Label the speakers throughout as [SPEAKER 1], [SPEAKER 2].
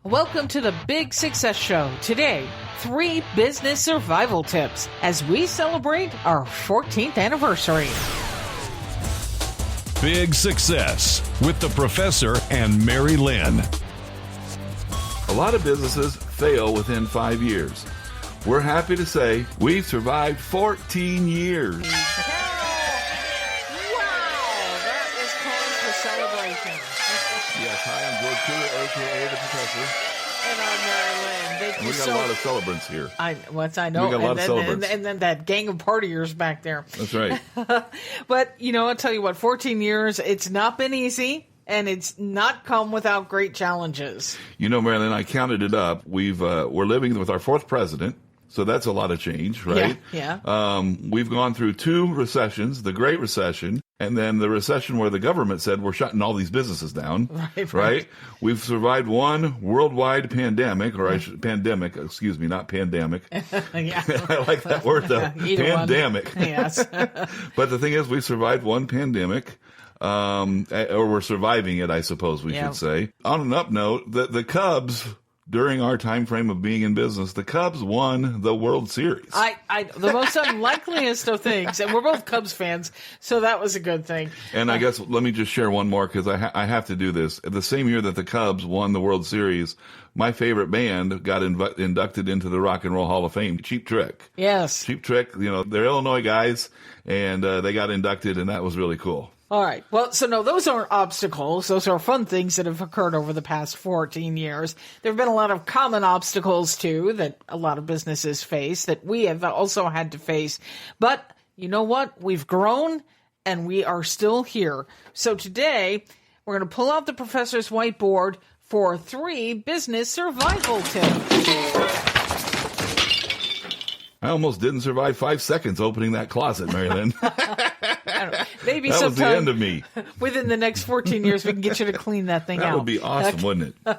[SPEAKER 1] Welcome to the Big Success Show. Today, 3 business survival tips as we celebrate our 14th anniversary.
[SPEAKER 2] Big Success with the Professor and Mary-Lynn.
[SPEAKER 3] A lot of businesses fail within 5 years. We're happy to say we've survived 14 years. Yes, hi, I'm George Cooler, a.k.a. the Professor.
[SPEAKER 1] And I'm Mary-Lynn. Thank you
[SPEAKER 3] We got a lot of celebrants here.
[SPEAKER 1] I know.
[SPEAKER 3] We got a lot of celebrants.
[SPEAKER 1] And then that gang of partiers back there.
[SPEAKER 3] That's right.
[SPEAKER 1] But, I'll tell you what, 14 years, it's not been easy, and it's not come without great challenges.
[SPEAKER 3] Mary-Lynn, I counted it up. We're living with our 4th president. So that's a lot of change, right?
[SPEAKER 1] Yeah.
[SPEAKER 3] We've gone through 2 recessions, the Great Recession, and then the recession where the government said we're shutting all these businesses down, right? We've survived 1 worldwide pandemic, pandemic, not pandemic.
[SPEAKER 1] Yeah.
[SPEAKER 3] I like that word, though. Pandemic.
[SPEAKER 1] Yes.
[SPEAKER 3] But the thing is, we survived 1 pandemic. Or we're surviving it, I suppose we should say. On an up note, the Cubs, during our time frame of being in business, the Cubs won the World Series.
[SPEAKER 1] The most unlikeliest of things, and we're both Cubs fans, so that was a good thing.
[SPEAKER 3] And I guess let me just share one more because I have to do this. The same year that the Cubs won the World Series, my favorite band got inducted into the Rock and Roll Hall of Fame, Cheap Trick.
[SPEAKER 1] Yes.
[SPEAKER 3] Cheap Trick, they're Illinois guys, and they got inducted, and that was really cool.
[SPEAKER 1] All right. Well, so no, those aren't obstacles. Those are fun things that have occurred over the past 14 years. There have been a lot of common obstacles, too, that a lot of businesses face that we have also had to face. But you know what? We've grown and we are still here. So today, we're going to pull out the professor's whiteboard for 3 business survival tips.
[SPEAKER 3] I almost didn't survive 5 seconds opening that closet, Mary-Lynn.
[SPEAKER 1] Maybe
[SPEAKER 3] that was the end of me.
[SPEAKER 1] Within the next 14 years, we can get you to clean that thing out.
[SPEAKER 3] That would be awesome, wouldn't it?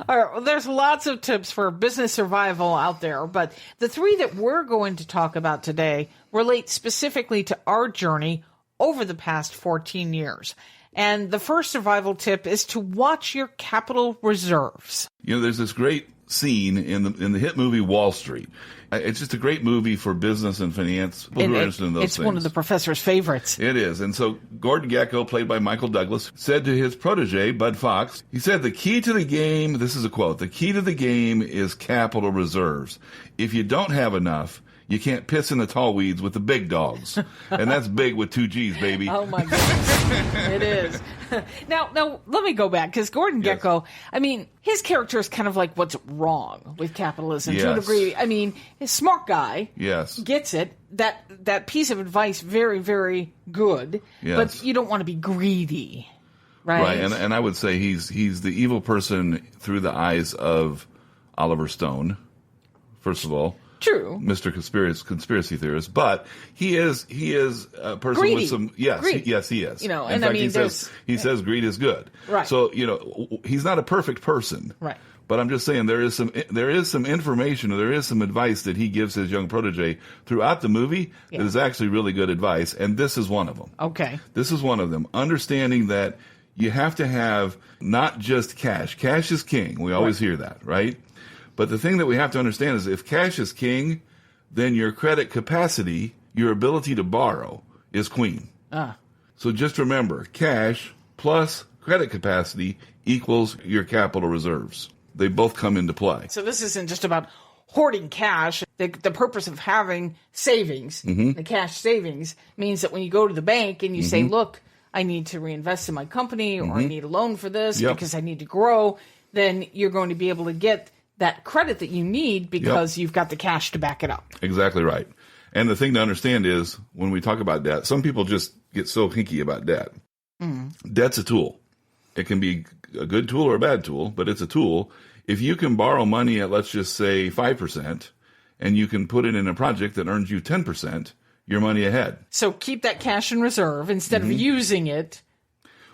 [SPEAKER 1] All right. Well, there's lots of tips for business survival out there, but the 3 that we're going to talk about today relate specifically to our journey over the past 14 years. And the first survival tip is to watch your capital reserves.
[SPEAKER 3] There's this great scene in the hit movie Wall Street. It's just a great movie for business and finance. People who are interested in those things.
[SPEAKER 1] It's one of the professor's favorites.
[SPEAKER 3] It is. And so Gordon Gekko, played by Michael Douglas, said to his protege, Bud Fox, he said, the key to the game, this is a quote, the key to the game is capital reserves. If you don't have enough, you can't piss in the tall weeds with the big dogs. And that's big with 2 G's, baby.
[SPEAKER 1] Oh, my goodness. It is. Now, let me go back, because Gordon Gekko, his character is kind of like what's wrong with capitalism to a degree. He's a smart guy.
[SPEAKER 3] Yes.
[SPEAKER 1] Gets it. That piece of advice, very, very good.
[SPEAKER 3] Yes.
[SPEAKER 1] But you don't want to be greedy, right?
[SPEAKER 3] Right, and I would say he's the evil person through the eyes of Oliver Stone, first of all.
[SPEAKER 1] True,
[SPEAKER 3] Mr. Conspiracy theorist, but he is a person
[SPEAKER 1] greedy.
[SPEAKER 3] with some
[SPEAKER 1] Greed.
[SPEAKER 3] Yes, he is.
[SPEAKER 1] In
[SPEAKER 3] fact, he says greed is good.
[SPEAKER 1] Right.
[SPEAKER 3] So he's not a perfect person.
[SPEAKER 1] Right.
[SPEAKER 3] But I'm just saying there is some information, or there is some advice that he gives his young protege throughout the movie that is actually really good advice, and this is one of them.
[SPEAKER 1] Okay.
[SPEAKER 3] This is one of them. Understanding that you have to have not just cash. Cash is king. We always hear that, right? But the thing that we have to understand is if cash is king, then your credit capacity, your ability to borrow, is queen. So just remember, cash plus credit capacity equals your capital reserves. They both come into play.
[SPEAKER 1] So this isn't just about hoarding cash. The purpose of having savings, the cash savings, means that when you go to the bank and you say, look, I need to reinvest in my company, or I need a loan for this because I need to grow, then you're going to be able to get that credit that you need because you've got the cash to back it up.
[SPEAKER 3] Exactly right. And the thing to understand is when we talk about debt, some people just get so hinky about debt. Debt's a tool. It can be a good tool or a bad tool, but it's a tool. If you can borrow money at, let's just say, 5%, and you can put it in a project that earns you 10%, you're money ahead.
[SPEAKER 1] So keep that cash in reserve instead of using it.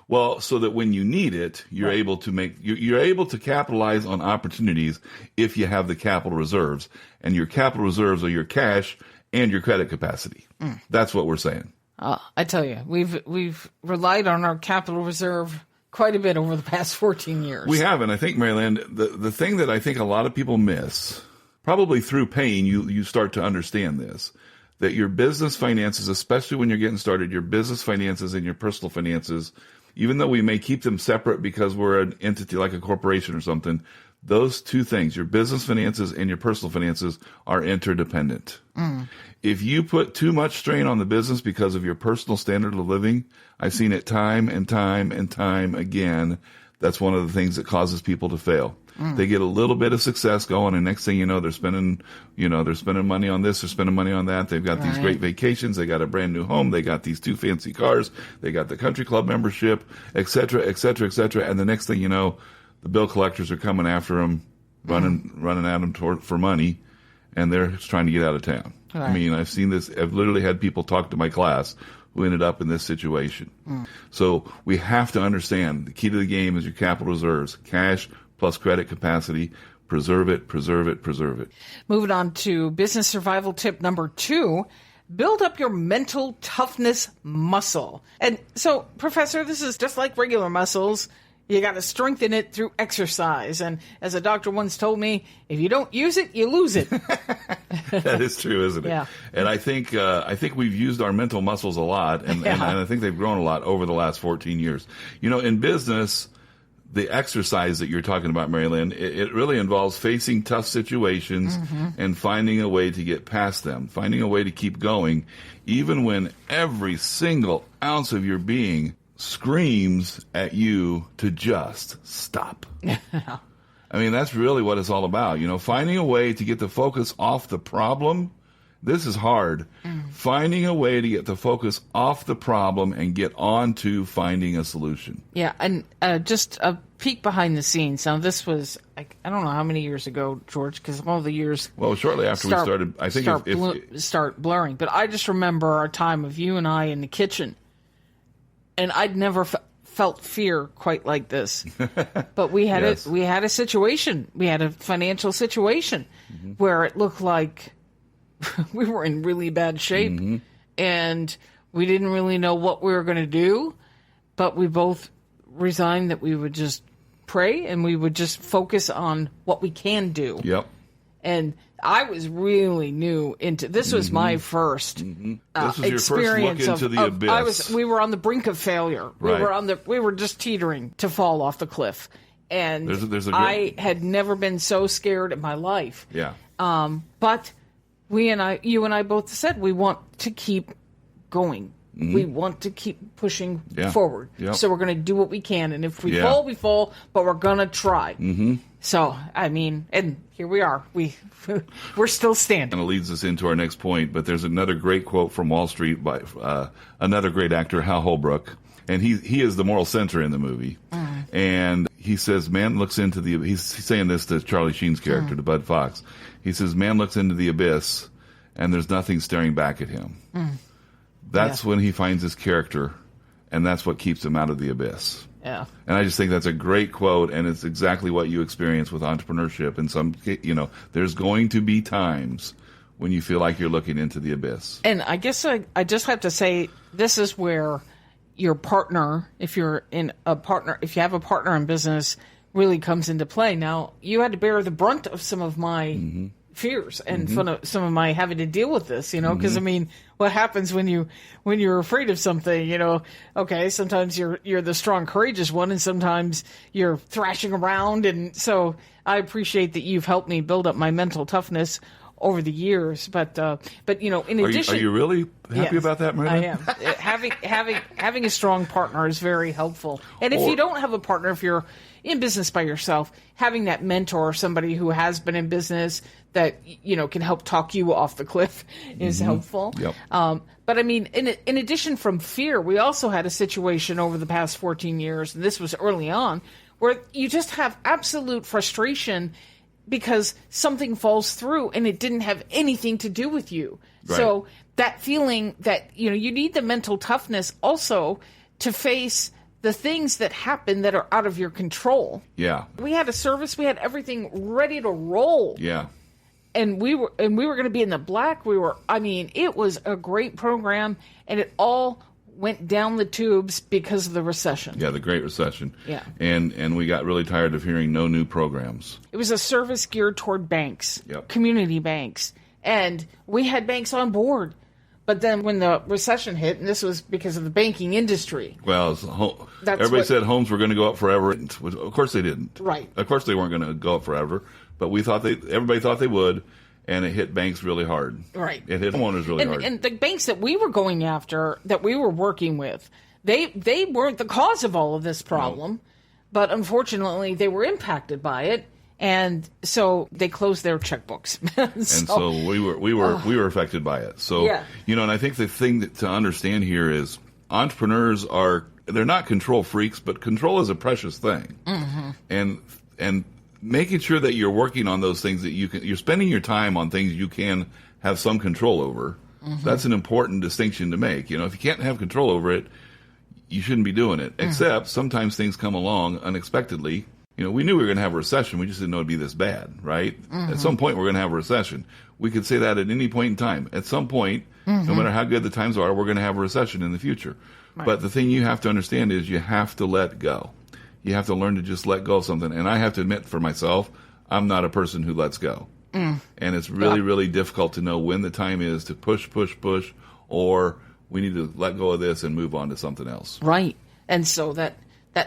[SPEAKER 3] Well, so that when you need it, you're able to you're able to capitalize on opportunities if you have the capital reserves, and your capital reserves are your cash and your credit capacity. That's what we're saying.
[SPEAKER 1] I tell you, we've relied on our capital reserve quite a bit over the past 14 years.
[SPEAKER 3] We have, and I think, Mary-Lynn, the thing that I think a lot of people miss, probably through pain, you start to understand this, that your business finances, especially when you're getting started, your business finances and your personal finances, even though we may keep them separate because we're an entity like a corporation or something, those two things, your business finances and your personal finances, are interdependent. If you put too much strain on the business because of your personal standard of living, I've seen it time and time and time again. That's one of the things that causes people to fail. They get a little bit of success going, and next thing you know, they're spending money on this, they're spending money on that. They've got these great vacations, they got a brand new home, they got these 2 fancy cars, they got the country club membership, et cetera, et cetera, et cetera. And the next thing you know, the bill collectors are coming after them, running at them for money, and they're trying to get out of town. I mean, I've seen this. I've literally had people talk to my class who ended up in this situation. So we have to understand the key to the game is your capital reserves, cash plus credit capacity. Preserve it, preserve it, preserve it.
[SPEAKER 1] Moving on to business survival tip number 2, build up your mental toughness muscle. And so, Professor, this is just like regular muscles. You got to strengthen it through exercise. And as a doctor once told me, if you don't use it, you lose it.
[SPEAKER 3] That is true, isn't it?
[SPEAKER 1] Yeah.
[SPEAKER 3] And I think we've used our mental muscles a lot, and I think they've grown a lot over the last 14 years. You know, in business, the exercise that you're talking about, Mary-Lynn, it really involves facing tough situations and finding a way to get past them, finding a way to keep going, even when every single ounce of your being screams at you to just stop. I mean, that's really what it's all about. You know, finding a way to get the focus off the problem. This is hard. Finding a way to get the focus off the problem and get on to finding a solution.
[SPEAKER 1] Yeah, and just a peek behind the scenes. Now, this was, I don't know how many years ago, George, because all the years...
[SPEAKER 3] Well, shortly after we started, I think
[SPEAKER 1] start blurring. But I just remember our time of you and I in the kitchen. And I'd never felt fear quite like this. But we had a situation. We had a financial situation where it looked like we were in really bad shape. And we didn't really know what we were going to do. But we both resigned that we would just pray and we would just focus on what we can do.
[SPEAKER 3] Yep.
[SPEAKER 1] And I was really new into this. Was my first
[SPEAKER 3] this was your
[SPEAKER 1] experience
[SPEAKER 3] first look into the abyss.
[SPEAKER 1] We were on the brink of failure.
[SPEAKER 3] Right.
[SPEAKER 1] We were just teetering to fall off the cliff, and
[SPEAKER 3] I
[SPEAKER 1] had never been so scared in my life.
[SPEAKER 3] Yeah.
[SPEAKER 1] But you and I both said we want to keep going. We want to keep pushing forward.
[SPEAKER 3] Yep.
[SPEAKER 1] So we're going to do what we can, and if we fall, we fall. But we're going to try. So, I mean, and here we are. We're still standing.
[SPEAKER 3] And it leads us into our next point, but there's another great quote from Wall Street by another great actor, Hal Holbrook, and he is the moral center in the movie. And he says, man looks into the... He's saying this to Charlie Sheen's character, to Bud Fox. He says, man looks into the abyss, and there's nothing staring back at him. That's when he finds his character, and that's what keeps him out of the abyss.
[SPEAKER 1] Yeah.
[SPEAKER 3] And I just think that's a great quote, and it's exactly what you experience with entrepreneurship. And there's going to be times when you feel like you're looking into the abyss.
[SPEAKER 1] And I guess I just have to say, this is where your partner, if you have a partner in business, really comes into play. Now, you had to bear the brunt of some of my fears and some of my having to deal with this, because I mean, what happens when you're afraid of something, okay, sometimes you're the strong, courageous one, and sometimes you're thrashing around. And so I appreciate that you've helped me build up my mental toughness over the years. But in addition,
[SPEAKER 3] are you really happy about that, Mary-Lynn?
[SPEAKER 1] I am. Having a strong partner is very helpful. And if you don't have a partner, if you're in business by yourself, having that mentor, somebody who has been in business that can help talk you off the cliff is helpful.
[SPEAKER 3] Yep.
[SPEAKER 1] But I mean, in addition from fear, we also had a situation over the past 14 years, and this was early on, where you just have absolute frustration because something falls through and it didn't have anything to do with you.
[SPEAKER 3] Right.
[SPEAKER 1] So that feeling that, you need the mental toughness also to face the things that happen that are out of your control.
[SPEAKER 3] Yeah.
[SPEAKER 1] We had a service, we had everything ready to roll.
[SPEAKER 3] Yeah.
[SPEAKER 1] And we were going to be in the black. It was a great program, and it all went down the tubes because of the recession.
[SPEAKER 3] Yeah, the Great Recession.
[SPEAKER 1] Yeah.
[SPEAKER 3] And we got really tired of hearing no new programs.
[SPEAKER 1] It was a service geared toward banks,
[SPEAKER 3] Yep.
[SPEAKER 1] community banks. And we had banks on board. But then when the recession hit, and this was because of the banking industry.
[SPEAKER 3] Well, everybody said homes were going to go up forever. Of course they didn't.
[SPEAKER 1] Right.
[SPEAKER 3] Of course they weren't going to go up forever. But everybody thought they would, and it hit banks really hard.
[SPEAKER 1] Right.
[SPEAKER 3] It hit homeowners really hard.
[SPEAKER 1] And the banks that we were going after, that we were working with, they weren't the cause of all of this problem. No. But unfortunately, they were impacted by it. And so they closed their checkbooks.
[SPEAKER 3] And so we were affected by it. So,
[SPEAKER 1] yeah.
[SPEAKER 3] And I think the thing to understand here is entrepreneurs they're not control freaks, but control is a precious thing. Mm-hmm. And making sure that you're working on those things that you're spending your time on things you can have some control over. Mm-hmm. That's an important distinction to make. If you can't have control over it, you shouldn't be doing it. Mm-hmm. Except sometimes things come along unexpectedly. We knew we were going to have a recession. We just didn't know it'd be this bad, right? Mm-hmm. At some point, we're going to have a recession. We could say that at any point in time. At some point, mm-hmm. no matter how good the times are, we're going to have a recession in the future. Right. But the thing you have to understand is you have to let go. You have to learn to just let go of something. And I have to admit for myself, I'm not a person who lets go. Mm. And it's really, really difficult to know when the time is to push, or we need to let go of this and move on to something else.
[SPEAKER 1] Right. And so that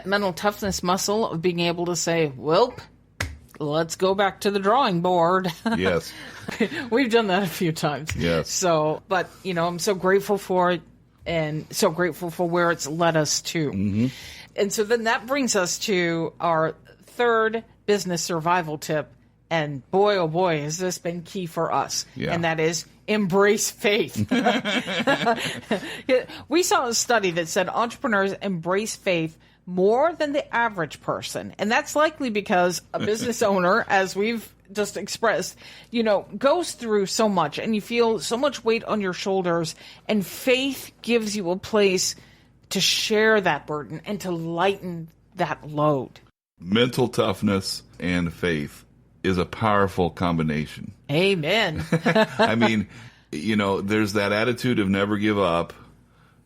[SPEAKER 1] mental toughness muscle of being able to say, well, let's go back to the drawing board.
[SPEAKER 3] Yes.
[SPEAKER 1] We've done that a few times.
[SPEAKER 3] Yes.
[SPEAKER 1] So, but, I'm so grateful for it and so grateful for where it's led us to. Mm-hmm. And so then that brings us to our third business survival tip. And boy, oh boy, has this been key for us. Yeah. And that is embrace faith. We saw a study that said entrepreneurs embrace faith more than the average person. And that's likely because a business owner, as we've just expressed, goes through so much and you feel so much weight on your shoulders, and faith gives you a place to share that burden and to lighten that load.
[SPEAKER 3] Mental toughness and faith is a powerful combination.
[SPEAKER 1] Amen.
[SPEAKER 3] I mean, there's that attitude of never give up,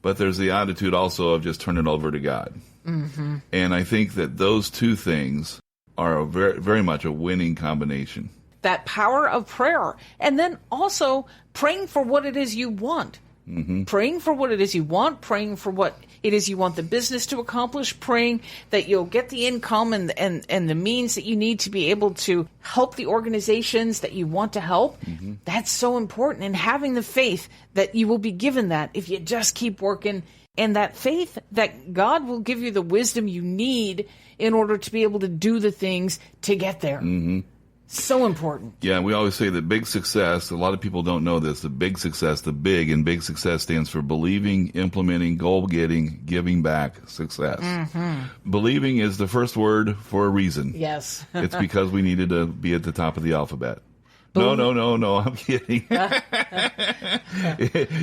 [SPEAKER 3] but there's the attitude also of just turn it over to God. Mm-hmm. And I think that those two things are very, very much a winning combination.
[SPEAKER 1] That power of prayer. And then also praying for what it is you want. Mm-hmm. Praying for what it is you want, praying for what it is you want the business to accomplish, praying that you'll get the income and the means that you need to be able to help the organizations that you want to help. Mm-hmm. That's so important. And having the faith that you will be given that if you just keep working, and that faith that God will give you the wisdom you need in order to be able to do the things to get there. Mm-hmm. So important.
[SPEAKER 3] Yeah, we always say that big success, a lot of people don't know this, the big in big success stands for believing, implementing, goal-getting, giving back, success. Mm-hmm. Believing is the first word for a reason.
[SPEAKER 1] Yes.
[SPEAKER 3] It's because we needed to be at the top of the alphabet. No, I'm kidding.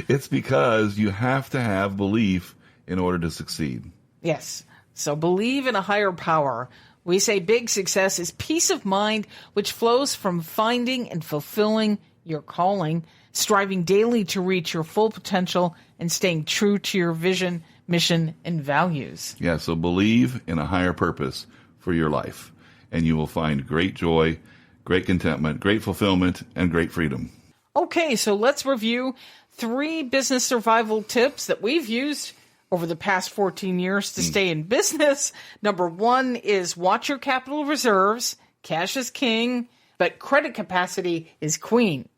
[SPEAKER 3] It's because you have to have belief in order to succeed.
[SPEAKER 1] Yes. So believe in a higher power. We say big success is peace of mind, which flows from finding and fulfilling your calling, striving daily to reach your full potential, and staying true to your vision, mission, and values.
[SPEAKER 3] Yeah, so believe in a higher purpose for your life, and you will find great joy, great contentment, great fulfillment, and great freedom.
[SPEAKER 1] Okay, so let's review 3 business survival tips that we've used over the past 14 years to stay in business. Number 1 is watch your capital reserves. Cash is king, but credit capacity is queen.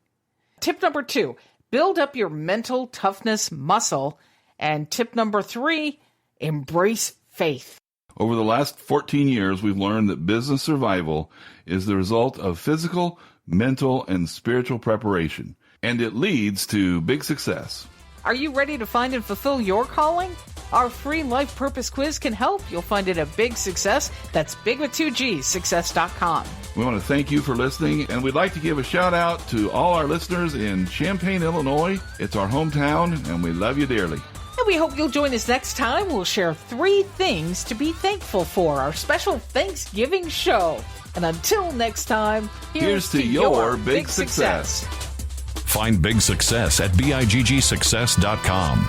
[SPEAKER 1] Tip number 2, build up your mental toughness muscle. And tip number 3, embrace faith.
[SPEAKER 3] Over the last 14 years, we've learned that business survival is the result of physical, mental, and spiritual preparation, and it leads to big success.
[SPEAKER 1] Are you ready to find and fulfill your calling? Our free life purpose quiz can help. You'll find it at Big Success. That's big with 2 G's, success.com.
[SPEAKER 3] We want to thank you for listening, and we'd like to give a shout out to all our listeners in Champaign, Illinois. It's our hometown, and we love you dearly.
[SPEAKER 1] And we hope you'll join us next time. We'll share 3 things to be thankful for, our special Thanksgiving show. And until next time,
[SPEAKER 3] here's to your big success.
[SPEAKER 2] Find big success at biggsuccess.com.